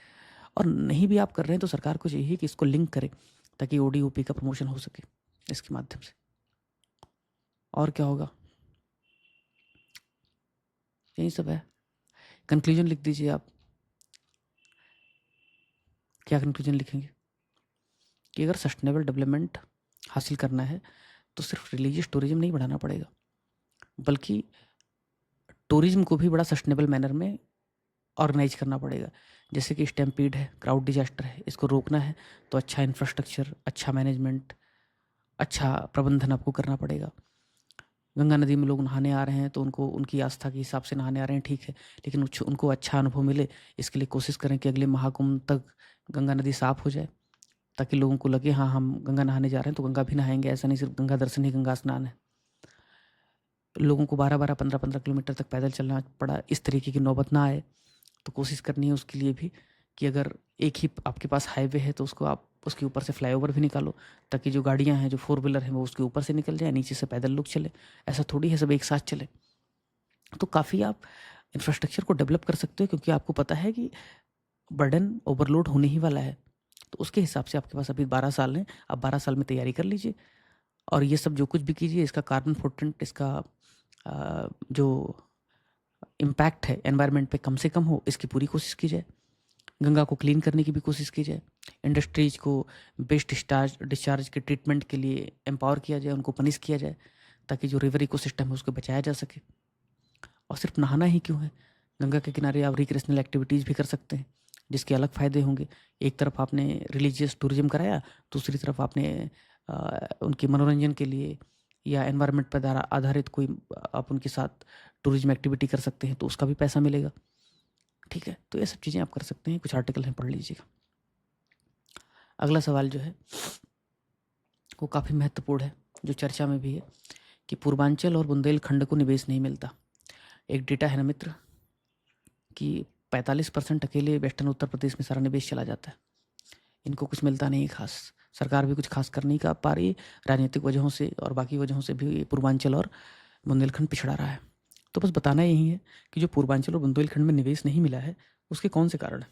और नहीं भी आप कर रहे हैं तो सरकार को चाहिए कि इसको लिंक करें, ताकि ओडीओपी का प्रमोशन हो सके इसके माध्यम से। और क्या होगा? यही सब है। कंक्लूजन लिख दीजिए आप। क्या कंक्लूजन लिखेंगे? कि अगर सस्टेनेबल डेवलपमेंट हासिल करना है तो सिर्फ रिलीजियस टूरिज्म नहीं बढ़ाना पड़ेगा, बल्कि टूरिज्म को भी बड़ा सस्टेनेबल मैनर में ऑर्गेनाइज करना पड़ेगा। जैसे कि स्टैम्पीड है, क्राउड डिजास्टर है, इसको रोकना है तो अच्छा इंफ्रास्ट्रक्चर, अच्छा मैनेजमेंट, अच्छा प्रबंधन आपको करना पड़ेगा। गंगा नदी में लोग नहाने आ रहे हैं तो उनको उनकी आस्था के हिसाब से नहाने आ रहे हैं, ठीक है, लेकिन उनको अच्छा अनुभव मिले, इसके लिए कोशिश करें कि अगले महाकुंभ तक गंगा नदी साफ हो जाए, ताकि लोगों को लगे हाँ हम गंगा नहाने जा रहे हैं तो गंगा भी नहाएंगे। ऐसा नहीं सिर्फ गंगा दर्शन ही गंगा स्नान है। लोगों को 12-12, 15-15 किलोमीटर तक पैदल चलना पड़ा, इस तरीके की नौबत ना आए। तो कोशिश करनी है उसके लिए भी कि अगर एक ही आपके पास हाईवे है तो उसको आप उसके ऊपर से फ्लाईओवर भी निकालो, ताकि जो गाड़ियां हैं, जो फोर व्हीलर हैं, वो उसके ऊपर से निकल जाए, नीचे से पैदल लोग चले। ऐसा थोड़ी है सब एक साथ चले। तो काफ़ी आप इंफ्रास्ट्रक्चर को डेवलप कर सकते हो, क्योंकि आपको पता है कि बर्डन ओवरलोड होने ही वाला है। तो उसके हिसाब से आपके पास अभी 12 साल हैं, आप 12 साल में तैयारी कर लीजिए। और ये सब जो कुछ भी कीजिए, इसका कार्बन फुटप्रिंट, इसका जो इम्पैक्ट है एनवायरनमेंट पे कम से कम हो, इसकी पूरी कोशिश की जाए। गंगा को क्लीन करने की भी कोशिश की जाए। इंडस्ट्रीज को वेस्ट डिस्चार्ज के ट्रीटमेंट के लिए एम्पावर किया जाए, उनको पनिश किया जाए, ताकि जो रिवर इकोसिस्टम है उसको बचाया जा सके। और सिर्फ नहाना ही क्यों है, गंगा के किनारे आप रिक्रिएशनल एक्टिविटीज़ भी कर सकते हैं, जिसके अलग फ़ायदे होंगे। एक तरफ आपने रिलीजियस टूरिज्म कराया, दूसरी तरफ आपने उनके मनोरंजन के लिए या एनवायरनमेंट पर आधारित कोई आप उनके साथ टूरिज्म एक्टिविटी कर सकते हैं, तो उसका भी पैसा मिलेगा। ठीक है, तो ये सब चीज़ें आप कर सकते हैं। कुछ आर्टिकल हैं, पढ़ लीजिएगा। अगला सवाल जो है वो काफ़ी महत्वपूर्ण है, जो चर्चा में भी है, कि पूर्वांचल और बुंदेलखंड को निवेश नहीं मिलता। एक डेटा है ना मित्र, कि 45% अकेले वेस्टर्न उत्तर प्रदेश में सारा निवेश चला जाता है, इनको कुछ मिलता नहीं खास। सरकार भी कुछ खास कर नहीं कर पा रही, राजनीतिक वजहों से और बाकी वजहों से भी पूर्वांचल और बुंदेलखंड पिछड़ा रहा है। तो बस बताना यही है कि जो पूर्वांचल और बुंदेलखंड में निवेश नहीं मिला है, उसके कौन से कारण हैं,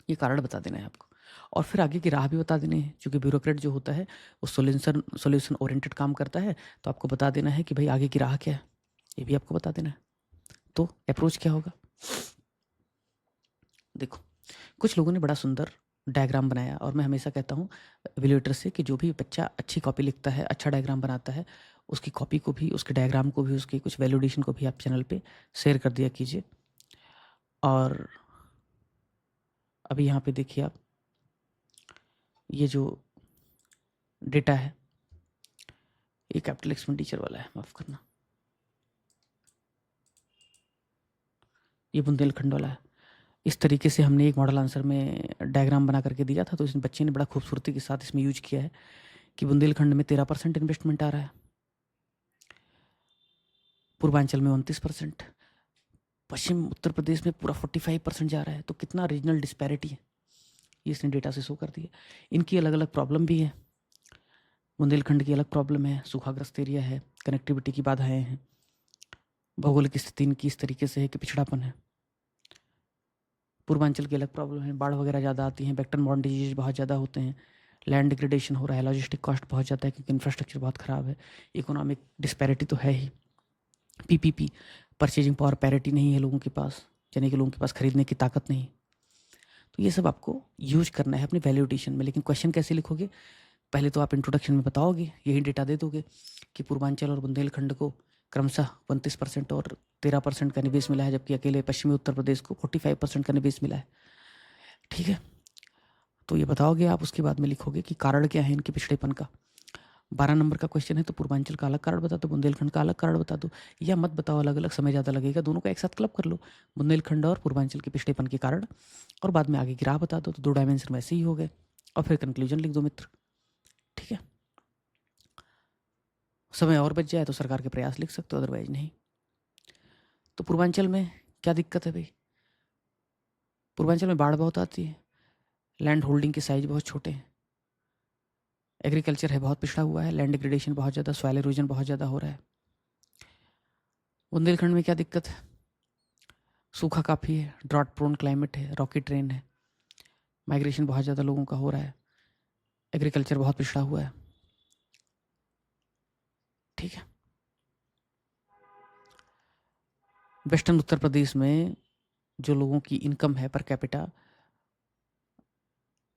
ये कारण बता देना है आपको। और फिर आगे की राह भी बता देनी है, क्योंकि ब्यूरोक्रेट जो होता है वो सॉल्यूशन ओरिएंटेड काम करता है, तो आपको बता देना है कि भाई आगे की राह क्या है, ये भी आपको बता देना है। तो अप्रोच क्या होगा, देखो कुछ लोगों ने बड़ा सुंदर डायग्राम बनाया, और मैं हमेशा कहता हूँ एवेल्युएटर से कि जो भी बच्चा अच्छी कॉपी लिखता है, अच्छा डायग्राम बनाता है, उसकी कॉपी को भी, उसके डायग्राम को भी, उसकी कुछ वैलिडेशन को भी आप चैनल पे शेयर कर दिया कीजिए। और अभी यहाँ पे देखिए आप, ये जो डेटा है ये कैपिटल एक्सपेंडिचर वाला है, माफ़ करना, ये बुंदेलखंड वाला है। इस तरीके से हमने एक मॉडल आंसर में डायग्राम बना करके दिया था, तो इस बच्चे ने बड़ा खूबसूरती के साथ इसमें यूज किया है कि बुंदेलखंड में 13% इन्वेस्टमेंट आ रहा है, पूर्वांचल में 29%, पश्चिम उत्तर प्रदेश में पूरा 45% जा रहा है। तो कितना रीजनल डिस्पैरिटी है, ये इसने डेटा से शो कर दिया। इनकी अलग अलग प्रॉब्लम भी है, बुंदेलखंड की अलग प्रॉब्लम है, सूखाग्रस्त एरिया है, कनेक्टिविटी की बाधाएं हैं, भौगोलिक स्थिति इनकी इस तरीके से है कि पिछड़ापन है। पूर्वांचल की अलग प्रॉब्लम है, बाढ़ वगैरह ज़्यादा आती हैं, वेक्टर बॉर्न डिजीज बहुत ज़्यादा होते हैं, लैंड डिग्रेडेशन हो रहा है, लॉजिस्टिक कॉस्ट बहुत ज़्यादा है क्योंकि इंफ्रास्ट्रक्चर बहुत ख़राब है, इकोनॉमिक डिस्पैरिटी तो है ही, पीपीपी परचेजिंग पावर पैरिटी नहीं है लोगों के पास, यानी कि लोगों के पास खरीदने की ताकत नहीं। तो ये सब आपको यूज करना है अपने वैल्यूएशन में। लेकिन क्वेश्चन कैसे लिखोगे, पहले तो आप इंट्रोडक्शन में बताओगे, यही डेटा दे दोगे कि पूर्वांचल और बुंदेलखंड को क्रमशः 29% और 13% का निवेश मिला है, जबकि अकेले पश्चिमी उत्तर प्रदेश को 45% का निवेश मिला है। ठीक है, तो ये बताओगे आप, उसके बाद में लिखोगे कि कारण क्या है इनके पिछड़ेपन का। 12 नंबर का क्वेश्चन है, तो पूर्वांचल का अलग कारण बता दो, बुंदेलखंड का अलग कारण बता दो, या मत बताओ अलग अलग, समय ज़्यादा लगेगा, दोनों का एक साथ क्लब कर लो, बुंदेलखंड और पूर्वांचल के पिछड़ेपन के कारण, और बाद में आगे की राह बता दो। तो 2 डायमेंशन वैसे ही हो गए, और फिर कंक्लूजन लिख दो मित्र। ठीक है, समय और बच जाए तो सरकार के प्रयास लिख सकते हो, अदरवाइज नहीं। तो पूर्वांचल में क्या दिक्कत है भाई, पूर्वांचल में बाढ़ बहुत आती है, लैंड होल्डिंग के साइज बहुत छोटे हैं, एग्रीकल्चर है बहुत पिछड़ा हुआ है, लैंड डिग्रेडेशन बहुत ज़्यादा, सॉइल इरोजन बहुत ज़्यादा हो रहा है। बुंदेलखंड में क्या दिक्कत है, सूखा काफ़ी है, ड्रॉट प्रोन क्लाइमेट है, रॉकी ट्रेन है, माइग्रेशन बहुत ज़्यादा लोगों का हो रहा है, एग्रीकल्चर बहुत पिछड़ा हुआ है। ठीक है, वेस्टर्न उत्तर प्रदेश में जो लोगों की इनकम है पर कैपिटा,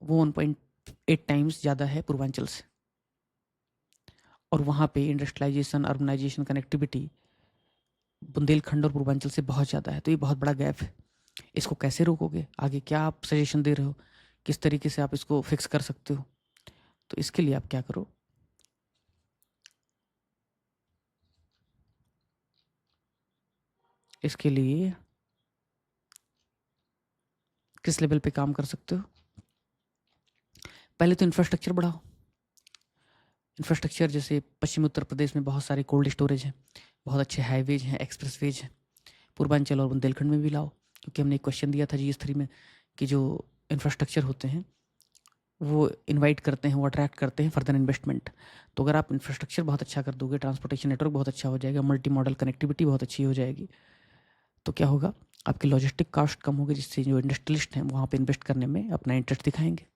वो 1.8 टाइम्स ज़्यादा है पूर्वांचल से, और वहाँ पे इंडस्ट्रियलाइजेशन, अर्बनाइजेशन, कनेक्टिविटी बुंदेलखंड और पूर्वांचल से बहुत ज़्यादा है। तो ये बहुत बड़ा गैप है, इसको कैसे रोकोगे, आगे क्या आप सजेशन दे रहे हो, किस तरीके से आप इसको फिक्स कर सकते हो। तो इसके लिए आप क्या करो, इसके लिए किस लेवल पे काम कर सकते हो, पहले तो इंफ्रास्ट्रक्चर बढ़ाओ। इंफ्रास्ट्रक्चर जैसे पश्चिमी उत्तर प्रदेश में बहुत सारे कोल्ड स्टोरेज हैं, बहुत अच्छे हाईवेज हैं, एक्सप्रेसवेज हैं, पूर्वांचल और बुंदेलखंड में भी लाओ, क्योंकि हमने एक क्वेश्चन दिया था GS3 में कि जो इंफ्रास्ट्रक्चर होते हैं वो इनवाइट करते हैं, वो अट्रैक्ट करते हैं फर्दर इन्वेस्टमेंट। तो अगर आप इंफ्रास्ट्रक्चर बहुत अच्छा कर दोगे, ट्रांसपोर्टेशन नेटवर्क बहुत अच्छा हो जाएगा, मल्टी मॉडल कनेक्टिविटी बहुत अच्छी हो जाएगी, तो क्या होगा, आपकी लॉजिस्टिक कॉस्ट कम होगी, जिससे जो इंडस्ट्रियलिस्ट हैं वहाँ पे इन्वेस्ट करने में अपना इंटरेस्ट दिखाएंगे।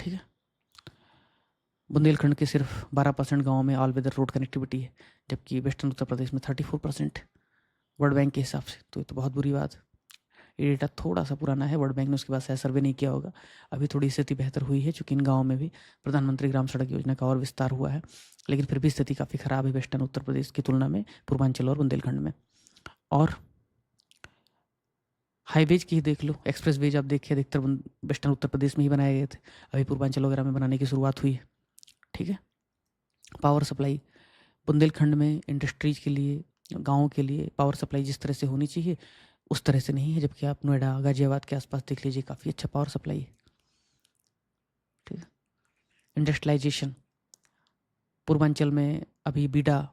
ठीक है, बुंदेलखंड के सिर्फ 12% गाँव में ऑल वेदर रोड कनेक्टिविटी है, जबकि वेस्टर्न उत्तर प्रदेश में 34% वर्ल्ड बैंक के हिसाब से। तो ये तो बहुत बुरी बात है। ये डेटा थोड़ा सा पुराना है, वर्ल्ड बैंक ने उसके बाद शायद सर्वे नहीं किया होगा, अभी थोड़ी स्थिति बेहतर हुई है, चूँकि इन गाँव में भी प्रधानमंत्री ग्राम सड़क योजना का और विस्तार हुआ है, लेकिन फिर भी स्थिति काफ़ी ख़राब है वेस्टर्न उत्तर प्रदेश की तुलना में, पूर्वांचल और बुंदेलखंड में। और हाईवेज की ही देख लो, एक्सप्रेस वेज आप देखिए, अधिकतर वेस्टर्न उत्तर प्रदेश में ही बनाए गए थे, अभी पूर्वांचल वगैरह में बनाने की शुरुआत हुई है। ठीक है, पावर सप्लाई बुंदेलखंड में इंडस्ट्रीज के लिए, गाँव के लिए पावर सप्लाई जिस तरह से होनी चाहिए उस तरह से नहीं है, जबकि आप नोएडा गाजियाबाद के आसपास देख लीजिए, काफ़ी अच्छा पावर सप्लाई है। ठीक है, इंडस्ट्रियलाइजेशन पूर्वांचल में अभी बीडा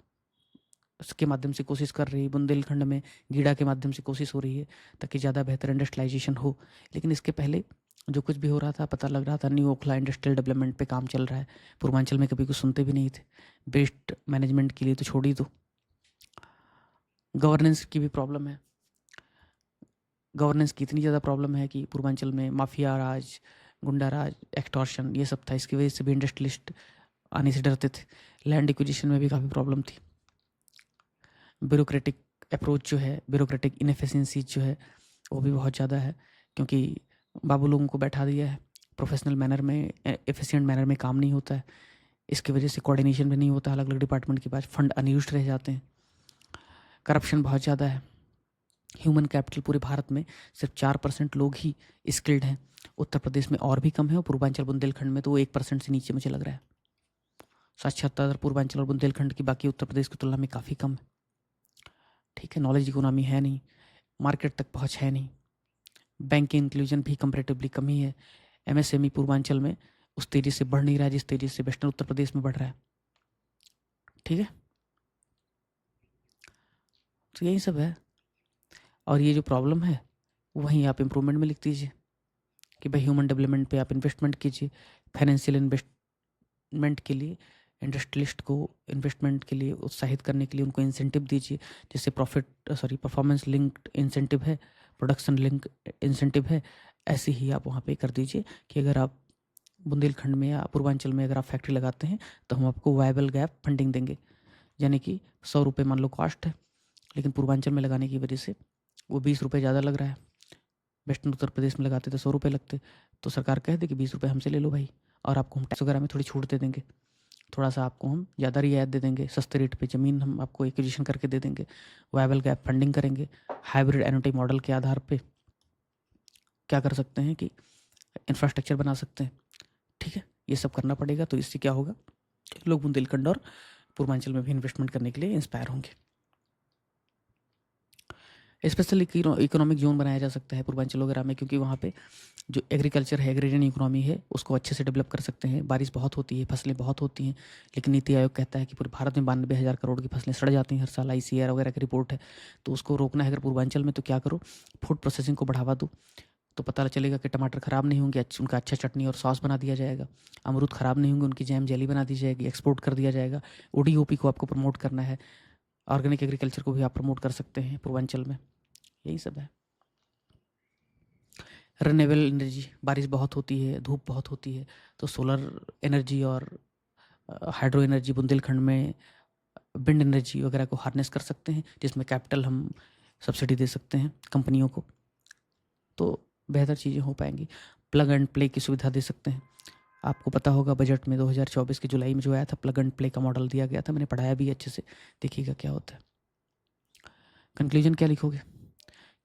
के माध्यम से कोशिश कर रही है, बुंदेलखंड में गीडा के माध्यम से कोशिश हो रही है, ताकि ज़्यादा बेहतर इंडस्ट्रियलाइजेशन हो। लेकिन इसके पहले जो कुछ भी हो रहा था पता लग रहा था न्यू ओखला इंडस्ट्रियल डेवलपमेंट पे काम चल रहा है। पूर्वांचल में कभी कुछ सुनते भी नहीं थे। बेस्ट मैनेजमेंट के लिए तो छोड़ ही दो, गवर्नेंस की भी प्रॉब्लम है। गवर्नेंस की इतनी ज़्यादा प्रॉब्लम है कि पूर्वांचल में माफिया राज, गुंडा राज, एक्सटॉर्शन ये सब था। इसकी वजह से भी इंडस्ट्रियलिस्ट आने से डरते थे। लैंड एक्विजिशन में भी काफ़ी प्रॉब्लम थी। ब्यूरोक्रेटिक अप्रोच जो है, ब्यूरोक्रेटिक इनएफिशिएंसीज जो है वो भी बहुत ज़्यादा है, क्योंकि बाबू लोगों को बैठा दिया है। प्रोफेशनल मैनर में, एफिशिएंट मैनर में काम नहीं होता है। इसकी वजह से कोऑर्डिनेशन भी नहीं होता। अलग अलग डिपार्टमेंट के पास फंड अनयूज्ड रह जाते हैं। करप्शन बहुत ज़्यादा है। ह्यूमन कैपिटल पूरे भारत में सिर्फ 4% लोग ही स्किल्ड हैं। उत्तर प्रदेश में और भी कम है, और पूर्वांचल बुंदेलखंड में तो वो 1% से नीचे मुझे लग रहा है। साक्षरता दर पूर्वांचल और बुंदेलखंड की बाकी उत्तर प्रदेश की तुलना में काफ़ी कम है। ठीक है, नॉलेज इकोनॉमी है नहीं, मार्केट तक पहुंच है नहीं, बैंकिंग इंक्लूजन भी कंपैरेटिवली कम ही है। एमएसएमई पूर्वांचल में उस तेज़ी से बढ़ नहीं रहा है जिस तेज़ी से वेस्टर्न उत्तर प्रदेश में बढ़ रहा है। ठीक है, तो यही सब है। और ये जो प्रॉब्लम है वहीं आप इम्प्रूवमेंट में लिख दीजिए कि भाई ह्यूमन डेवलपमेंट पे आप इन्वेस्टमेंट कीजिए। फाइनेंशियल इन्वेस्टमेंट के लिए इंडस्ट्रियलिस्ट को इन्वेस्टमेंट के लिए उत्साहित करने के लिए उनको इंसेंटिव दीजिए, जैसे परफॉर्मेंस लिंक्ड इंसेंटिव है, प्रोडक्शन लिंक इंसेंटिव है। ऐसे ही आप वहाँ पे कर दीजिए कि अगर आप बुंदेलखंड में या पूर्वांचल में अगर आप फैक्ट्री लगाते हैं तो हम आपको वायबल गैप फंडिंग देंगे। यानी कि 100 रुपये मान लो कॉस्ट है, लेकिन पूर्वांचल में लगाने की वजह से वो 20 रुपये ज़्यादा लग रहा है। वेस्टर्न उत्तर प्रदेश में लगाते तो 100 रुपये लगते, तो सरकार कह दे कि 20 रुपये हमसे ले लो भाई, और आपको हम टैक्स वगैरह में थोड़ी छूट दे देंगे, थोड़ा सा आपको हम ज़्यादा रियायत दे देंगे, सस्ते रेट पे ज़मीन हम आपको एक्विजिशन करके दे देंगे, वायबल गैप फंडिंग करेंगे। हाइब्रिड एनुटी मॉडल के आधार पे क्या कर सकते हैं कि इंफ्रास्ट्रक्चर बना सकते हैं। ठीक है, ये सब करना पड़ेगा। तो इससे क्या होगा, लोग बुंदेलखंड और पूर्वांचल में भी इन्वेस्टमेंट करने के लिए इंस्पायर होंगे। स्पेशल इकोनॉमिक जोन बनाया जा सकता है पूर्वांचल वगैरह में, क्योंकि वहाँ पे जो एग्रीकल्चर है, एग्रेरियन इकोनॉमी है, उसको अच्छे से डेवलप कर सकते हैं। बारिश बहुत होती है, फसलें बहुत होती हैं, लेकिन नीति आयोग कहता है कि पूरे भारत में 92,000 करोड़ की फसलें सड़ जाती हैं हर साल। ICAR वगैरह की रिपोर्ट है। तो उसको रोकना है अगर पूर्वांचल में, तो क्या करो, फूड प्रोसेसिंग को बढ़ावा दो। तो पता चलेगा कि टमाटर ख़राब नहीं होंगे, उनका अच्छा चटनी और सॉस बना दिया जाएगा। अमरूद ख़राब नहीं होंगे, उनकी जैम जेली बना दी जाएगी, एक्सपोर्ट कर दिया जाएगा। ODOP को आपको प्रमोट करना है, ऑर्गेनिक एग्रीकल्चर को भी आप प्रमोट कर सकते हैं पूर्वांचल में। यही सब है। रिन्यूएबल एनर्जी, बारिश बहुत होती है, धूप बहुत होती है, तो सोलर एनर्जी और हाइड्रो एनर्जी बुंदेलखंड में विंड एनर्जी वगैरह को हार्नेस कर सकते हैं, जिसमें कैपिटल हम सब्सिडी दे सकते हैं कंपनियों को, तो बेहतर चीज़ें हो पाएंगी। प्लग एंड प्ले की सुविधा दे सकते हैं। आपको पता होगा बजट में 2024 के जुलाई में जो आया था, प्लग एंड प्ले का मॉडल दिया गया था। मैंने पढ़ाया भी अच्छे से, देखिएगा क्या होता है। कंक्लूजन क्या लिखोगे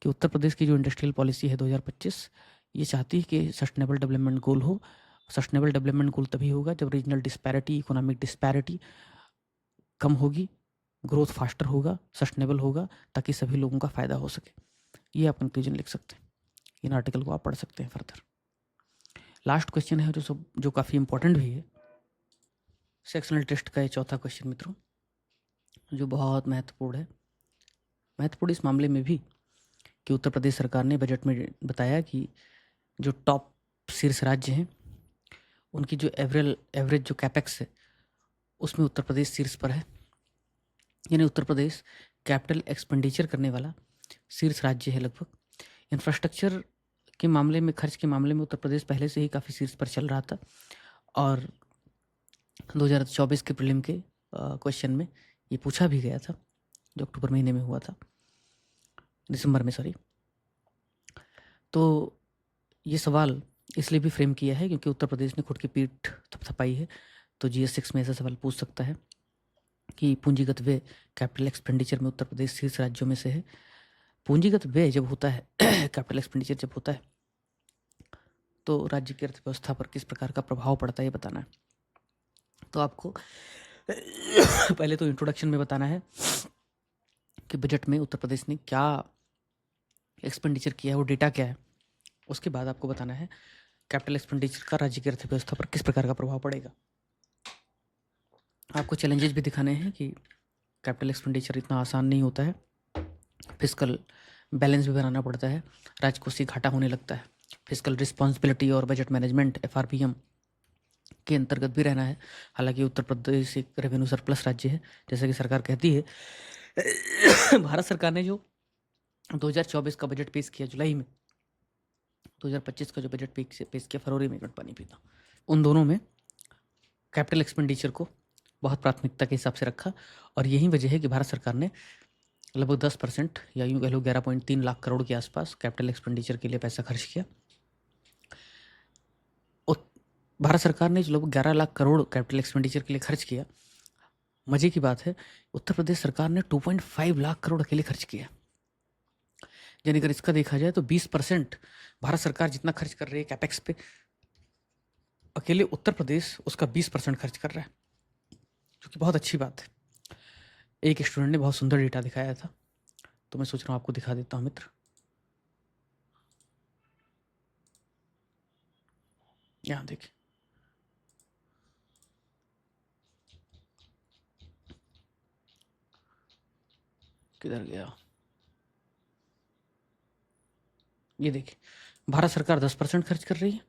कि उत्तर प्रदेश की जो इंडस्ट्रियल पॉलिसी है 2025, ये चाहती है कि सस्टेनेबल डेवलपमेंट गोल हो। सस्टेनेबल डेवलपमेंट गोल तभी होगा जब रीजनल डिस्पैरिटी, इकोनॉमिक डिस्पैरिटी कम होगी, ग्रोथ फास्टर होगा, सस्टेनेबल होगा, ताकि सभी लोगों का फ़ायदा हो सके। ये आप कंक्लूजन लिख सकते हैं। इन आर्टिकल को आप पढ़ सकते हैं फर्दर। लास्ट क्वेश्चन है जो काफ़ी इंपॉर्टेंट भी है, सेक्शनल टेस्ट का ये चौथा क्वेश्चन मित्रों, जो बहुत महत्वपूर्ण है। महत्वपूर्ण इस मामले में भी कि उत्तर प्रदेश सरकार ने बजट में बताया कि जो टॉप शीर्ष राज्य हैं उनकी जो एवरेज जो कैपेक्स है उसमें उत्तर प्रदेश शीर्ष पर है। यानी उत्तर प्रदेश कैपिटल एक्सपेंडिचर करने वाला शीर्ष राज्य है लगभग। इंफ्रास्ट्रक्चर के मामले में, खर्च के मामले में उत्तर प्रदेश पहले से ही काफ़ी शीर्ष पर चल रहा था, और 2024 के प्रीलिम के क्वेश्चन में ये पूछा भी गया था, जो अक्टूबर महीने में हुआ था, दिसंबर में सॉरी। तो ये सवाल इसलिए भी फ्रेम किया है क्योंकि उत्तर प्रदेश ने खुद की पीठ थपथपाई है। तो GS6 में ऐसा सवाल पूछ सकता है कि पूंजीगत व्यय कैपिटल एक्सपेंडिचर में उत्तर प्रदेश शीर्ष राज्यों में से है। पूंजीगत व्यय जब होता है कैपिटल एक्सपेंडिचर जब होता है तो राज्य की अर्थव्यवस्था पर किस प्रकार का प्रभाव पड़ता है ये बताना है। तो आपको पहले तो इंट्रोडक्शन में बताना है कि बजट में उत्तर प्रदेश ने क्या एक्सपेंडिचर किया है, वो डेटा क्या है। उसके बाद आपको बताना है कैपिटल एक्सपेंडिचर का राज्य की अर्थव्यवस्था पर किस प्रकार का प्रभाव पड़ेगा। आपको चैलेंजेस भी दिखाने हैं कि कैपिटल एक्सपेंडिचर इतना आसान नहीं होता है, फिस्कल बैलेंस भी बनाना पड़ता है, राजकोषीय घाटा होने लगता है। फिजिकल रिस्पॉन्सिबिलिटी और बजट मैनेजमेंट FRBM के अंतर्गत भी रहना है। हालांकि उत्तर प्रदेश एक रेवेन्यू सरप्लस राज्य है, जैसा कि सरकार कहती है। भारत सरकार ने जो 2024 का बजट पेश किया जुलाई में, 2025 का जो बजट पेश किया फरवरी में, एक मिनट पानी पीता, उन दोनों में कैपिटल एक्सपेंडिचर को बहुत प्राथमिकता के हिसाब से रखा। और यही वजह है कि भारत सरकार ने लगभग 10% या यूँ कह लो 11.3 लाख करोड़ के आसपास कैपिटल एक्सपेंडिचर के लिए पैसा खर्च किया। भारत सरकार ने जो लगभग 11 लाख करोड़ कैपिटल एक्सपेंडिचर के लिए खर्च किया, मजे की बात है उत्तर प्रदेश सरकार ने 2.5 लाख करोड़ अकेले खर्च किया। यानी अगर इसका देखा जाए तो 20% भारत सरकार जितना खर्च कर रही है कैपेक्स पे, अकेले उत्तर प्रदेश उसका 20% खर्च कर रहा है, जो कि बहुत अच्छी बात है। एक स्टूडेंट ने बहुत सुंदर डेटा दिखाया था, तो मैं सोच रहा हूँ आपको दिखा देता हूँ मित्र। यहाँ देखिए, किधर गया, ये देखिए, भारत सरकार 10% खर्च कर रही है,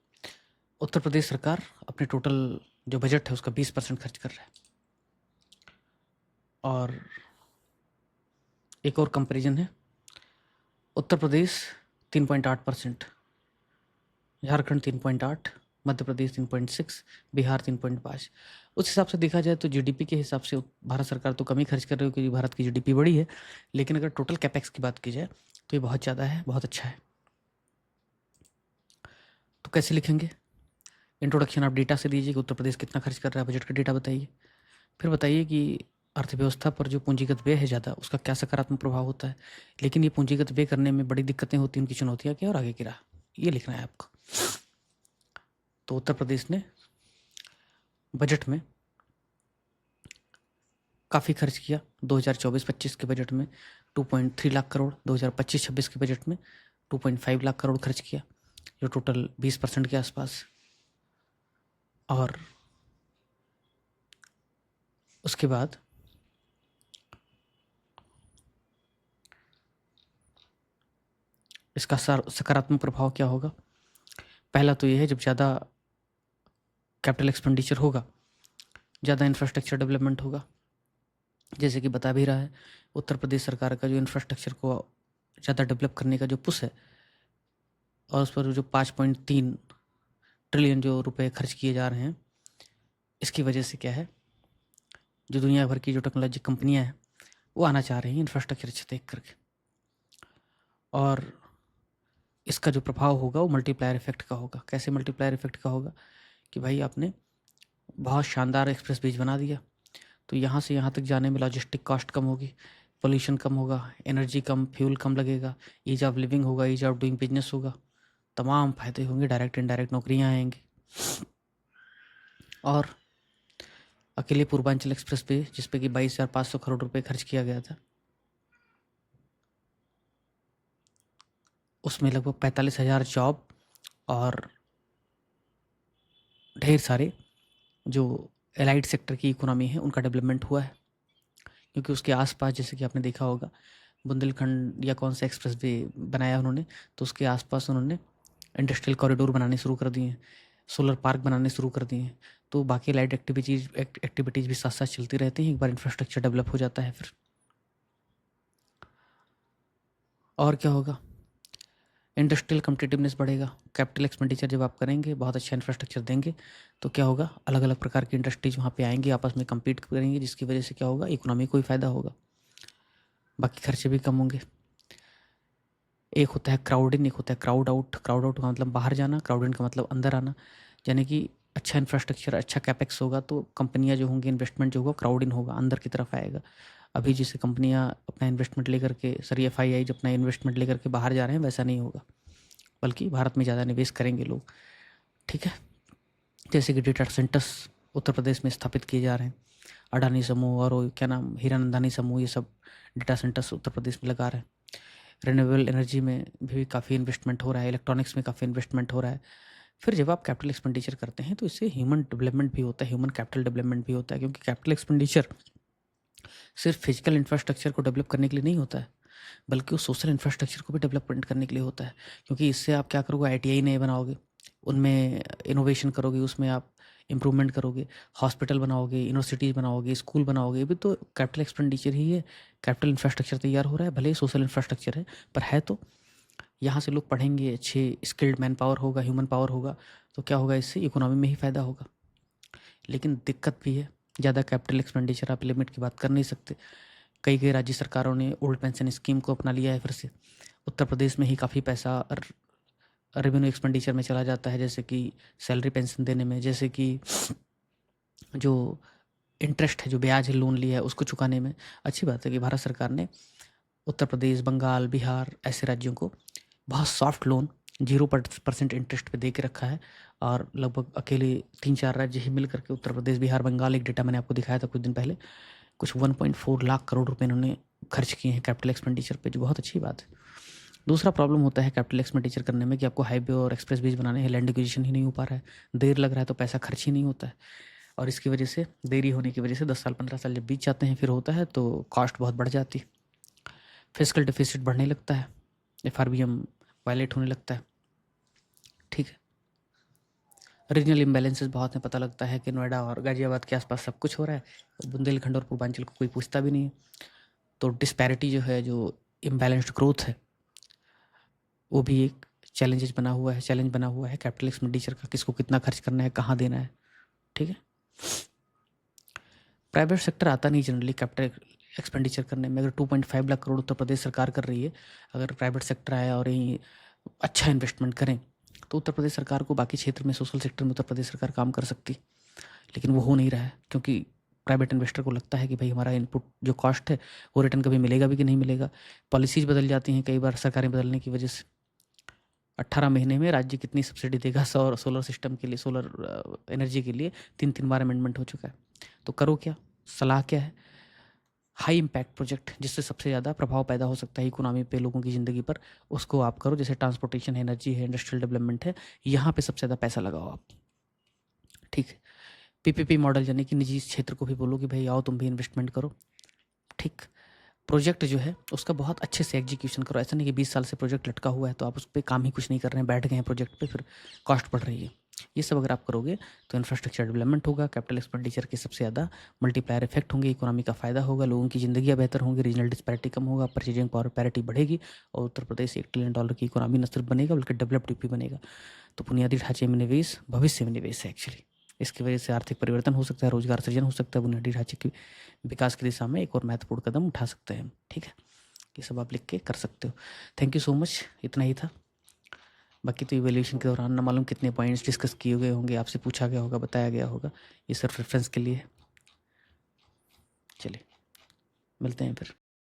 उत्तर प्रदेश सरकार अपने टोटल जो बजट है उसका 20% खर्च कर रहा है। और एक और कंपैरिजन है, उत्तर प्रदेश 3.8%, झारखंड 3.8, मध्य प्रदेश 3.6, बिहार 3.5। उस हिसाब से देखा जाए तो जीडीपी के हिसाब से भारत सरकार तो कम ही खर्च कर रही है, क्योंकि भारत की जीडीपी बड़ी है। लेकिन अगर टोटल कैपेक्स की बात की जाए तो ये बहुत ज़्यादा है, बहुत अच्छा है। तो कैसे लिखेंगे? इंट्रोडक्शन आप डेटा से दीजिए कि उत्तर प्रदेश कितना खर्च कर रहा है, बजट का डेटा बताइए। फिर बताइए कि अर्थव्यवस्था पर जो पूंजीगत व्यय है ज़्यादा, उसका क्या सकारात्मक प्रभाव होता है। लेकिन ये पूंजीगत व्यय करने में बड़ी दिक्कतें होती हैं, उनकी चुनौतियाँ क्या और आगे की राह, ये लिखना है आपको। तो उत्तर प्रदेश ने बजट में काफ़ी खर्च किया। 2024-25 के बजट में 2.3 लाख करोड़, 2025-26 के बजट में 2.5 लाख करोड़ खर्च किया, जो टोटल 20% के आसपास। और उसके बाद इसका सकारात्मक प्रभाव क्या होगा? पहला तो ये है, जब ज़्यादा कैपिटल एक्सपेंडिचर होगा, ज़्यादा इंफ्रास्ट्रक्चर डेवलपमेंट होगा। जैसे कि बता भी रहा है, उत्तर प्रदेश सरकार का जो इंफ्रास्ट्रक्चर को ज़्यादा डेवलप करने का जो पुश है, और उस पर जो 5.3 ट्रिलियन जो रुपए खर्च किए जा रहे हैं, इसकी वजह से क्या है, जो दुनिया भर की जो टेक्नोलॉजी कंपनियां हैं वो आना चाह रही हैं इंफ्रास्ट्रक्चर अच्छे देख करके। और इसका जो प्रभाव होगा वो मल्टीप्लायर इफेक्ट का होगा। कैसे मल्टीप्लायर इफेक्ट का होगा? कि भाई आपने बहुत शानदार एक्सप्रेस ब्रिज बना दिया, तो यहाँ से यहाँ तक जाने में लॉजिस्टिक कॉस्ट कम होगी, पोल्यूशन कम होगा, एनर्जी कम, फ्यूल कम लगेगा, ईज ऑफ लिविंग होगा, ईज ऑफ डूइंग बिजनेस होगा, तमाम फायदे होंगे, डायरेक्ट इनडायरेक्ट नौकरियाँ आएंगी। और अकेले पूर्वांचल एक्सप्रेस पे, जिस पे कि 22,500 करोड़ रुपए खर्च किया गया था, उसमें लगभग 45,000 जॉब और ढेर सारे जो एलाइड सेक्टर की इकोनॉमी है उनका डेवलपमेंट हुआ है। क्योंकि उसके आसपास, जैसे कि आपने देखा होगा, बुंदेलखंड या कौन सा एक्सप्रेस वे बनाया उन्होंने, तो उसके आसपास उन्होंने इंडस्ट्रियल कॉरिडोर बनाने शुरू कर दिए हैं, सोलर पार्क बनाने शुरू कर दिए हैं। तो बाकी लाइट एक्टिविटीज़ भी साथ साथ चलती रहती हैं, एक बार इंफ्रास्ट्रक्चर डेवलप हो जाता है फिर। और क्या होगा? इंडस्ट्रियल कम्पिटिटिवनेस बढ़ेगा। कैपिटल एक्सपेंडिचर जब आप करेंगे, बहुत अच्छा इंफ्रास्ट्रक्चर देंगे, तो क्या होगा, अलग अलग प्रकार की इंडस्ट्रीज वहाँ पे आएंगी, आपस में कम्पीट करेंगी, जिसकी वजह से क्या होगा, इकोनॉमी को ही फ़ायदा होगा, बाकी खर्चे भी कम होंगे। एक होता है क्राउड इन, एक होता है क्राउड आउट। क्राउड आउट का मतलब बाहर जाना, क्राउड इन का मतलब अंदर आना। यानी कि अच्छा इंफ्रास्ट्रक्चर, अच्छा कैपेक्स होगा तो कंपनियां जो होंगी, इन्वेस्टमेंट जो होगा क्राउड इन होगा, अंदर की तरफ आएगा। अभी जैसे कंपनियां अपना इन्वेस्टमेंट लेकर के, सॉरी FII जो अपना इन्वेस्टमेंट लेकर के बाहर जा रहे हैं, वैसा नहीं होगा, बल्कि भारत में ज़्यादा निवेश करेंगे लोग। ठीक है, जैसे कि डेटा सेंटर्स उत्तर प्रदेश में स्थापित किए जा रहे हैं, अडानी समूह और वो क्या नाम, हीरानंदानी समूह, ये सब डेटा सेंटर्स उत्तर प्रदेश में लगा रहे हैं। रिन्यूएबल एनर्जी में भी काफ़ी इन्वेस्टमेंट हो रहा है, इलेक्ट्रॉनिक्स में काफ़ी इन्वेस्टमेंट हो रहा है। फिर जब आप कैपिटल एक्सपेंडिचर करते हैं तो इससे ह्यूमन डेवलपमेंट भी होता है, ह्यूमन कैपिटल डेवलपमेंट भी होता है। क्योंकि कैपिटल एक्सपेंडिचर सिर्फ फिजिकल इंफ्रास्ट्रक्चर को डेवलप करने के लिए नहीं होता है, बल्कि वो सोशल इंफ्रास्ट्रक्चर को भी डेवलपमेंट करने के लिए होता है। क्योंकि इससे आप क्या करोगे, आईटीआई नए बनाओगे, उनमें इनोवेशन करोगे, उसमें आप इम्प्रूवमेंट करोगे, हॉस्पिटल बनाओगे, यूनिवर्सिटीज़ बनाओगे, स्कूल बनाओगे, ये भी तो कैपिटल एक्सपेंडिचर ही है। कैपिटल इंफ्रास्ट्रक्चर तैयार हो रहा है, भले ही सोशल इंफ्रास्ट्रक्चर है, पर है तो। यहाँ से लोग पढ़ेंगे, अच्छे स्किल्ड मैन पावर होगा, ह्यूमन पावर होगा, तो क्या होगा, इससे इकोनॉमी में ही फ़ायदा होगा। लेकिन दिक्कत भी है, ज़्यादा कैपिटल एक्सपेंडिचर आप लिमिट की बात कर नहीं सकते। कई कई राज्य सरकारों ने ओल्ड पेंशन स्कीम को अपना लिया है फिर से। उत्तर प्रदेश में ही काफ़ी पैसा रेवेन्यू एक्सपेंडिचर में चला जाता है, जैसे कि सैलरी पेंशन देने में, जैसे कि जो इंटरेस्ट है, जो ब्याज है लोन लिया है उसको चुकाने में। अच्छी बात है कि भारत सरकार ने उत्तर प्रदेश, बंगाल, बिहार ऐसे राज्यों को बहुत सॉफ्ट लोन 0% इंटरेस्ट पे दे के रखा है। और लगभग अकेले 3-4 राज्य ही मिल करके, उत्तर प्रदेश, बिहार, बंगाल, एक डेटा मैंने आपको दिखाया था कुछ दिन पहले, कुछ 1.4 लाख करोड़ रुपए इन्होंने खर्च किए हैं कैपिटल एक्सपेंडिचर पे, जो बहुत अच्छी बात है। दूसरा प्रॉब्लम होता है कैपिटल एक्सपेंडिचर करने में कि आपको हाईवे और एक्सप्रेस वेज बनाने हैं, लैंड एक्विजिशन ही नहीं हो पा रहा है, देर लग रहा है तो पैसा खर्च ही नहीं होता है। और इसकी वजह से, देरी होने की वजह से 10 साल 15 साल जब बीत जाते हैं फिर होता है तो कॉस्ट बहुत बढ़ जाती है, फिजिकल डिफिसिट बढ़ने लगता है, एफआरबीएम वायलेट होने लगता है। ठीक है, रीजनल इम्बैलेंसेस बहुत हैं, पता लगता है कि नोएडा और गाजियाबाद के आसपास सब कुछ हो रहा है, बुंदेलखंड और पूर्वांचल को कोई पूछता भी नहीं है। तो डिस्पैरिटी जो है, जो इम्बैलेंस्ड ग्रोथ है, वो भी एक चैलेंज बना हुआ है कैपिटल एक्सपेंडिचर का, किसको कितना खर्च करना है, कहाँ देना है। ठीक है, प्राइवेट सेक्टर आता नहीं जनरली कैपिटल एक्सपेंडिचर करने में। अगर 2.5 लाख करोड़ उत्तर प्रदेश सरकार कर रही है, अगर प्राइवेट सेक्टर आया और यहीं अच्छा इन्वेस्टमेंट करें तो उत्तर प्रदेश सरकार को बाकी क्षेत्र में, सोशल सेक्टर में उत्तर प्रदेश सरकार काम कर सकती। लेकिन वो हो नहीं रहा है, क्योंकि प्राइवेट इन्वेस्टर को लगता है कि भाई हमारा इनपुट जो कॉस्ट है वो रिटर्न कभी मिलेगा भी कि नहीं मिलेगा। पॉलिसीज़ बदल जाती हैं कई बार सरकारें बदलने की वजह से। 18 महीने में राज्य कितनी सब्सिडी देगा सोलर सिस्टम के लिए, सोलर एनर्जी के लिए 3-3 बार अमेंडमेंट हो चुका है। तो करो क्या, सलाह क्या है, हाई इम्पैक्ट प्रोजेक्ट जिससे सबसे ज़्यादा प्रभाव पैदा हो सकता है इकोनॉमी पे, लोगों की ज़िंदगी पर, उसको आप करो। जैसे ट्रांसपोर्टेशन है, एनर्जी है, इंडस्ट्रियल डेवलपमेंट है, यहाँ पे सबसे ज़्यादा पैसा लगाओ आप। ठीक है, पीपीपी मॉडल, यानी कि निजी क्षेत्र को भी बोलो कि भाई आओ तुम भी इन्वेस्टमेंट करो। ठीक, प्रोजेक्ट जो है उसका बहुत अच्छे से एग्जीक्यूशन करो। ऐसा नहीं कि 20 साल से प्रोजेक्ट लटका हुआ है तो आप उस पर काम ही कुछ नहीं कर रहे हैं, बैठ गए हैं प्रोजेक्ट पे, फिर कॉस्ट बढ़ रही है। ये सब अगर आप करोगे तो इंफ्रास्ट्रक्चर डेवलपमेंट होगा, कैपिटल एक्सपेंडिचर के सबसे ज़्यादा मल्टीप्लायर इफेक्ट होंगे, इकोनॉमी का फ़ायदा होगा, लोगों की ज़िंदगियाँ बेहतर होंगी, रीजनल डिस्पैरिटी कम होगा, परचेजिंग पावर पैरिटी बढ़ेगी, और उत्तर प्रदेश $1 ट्रिलियन की इकोनॉमी न सिर्फ बनेगा बल्कि डेवलप्ड यूपी बनेगा। तो बुनियादी ढांचे में निवेश भविष्य में निवेश है एक्चुअली। इसकी वजह से आर्थिक परिवर्तन हो सकता है, रोजगार सृजन हो सकता है, बुनियादी ढांचे की विकास की दिशा में एक और महत्वपूर्ण कदम उठा सकते हैं हम। ठीक है, ये सब आप लिख के कर सकते हो। थैंक यू सो मच, इतना ही था। बाकी तो इवैल्यूएशन के दौरान ना मालूम कितने पॉइंट्स डिस्कस किए गए होंगे, आपसे पूछा गया होगा, बताया गया होगा, ये सिर्फ रेफरेंस के लिए। चलिए, मिलते हैं फिर।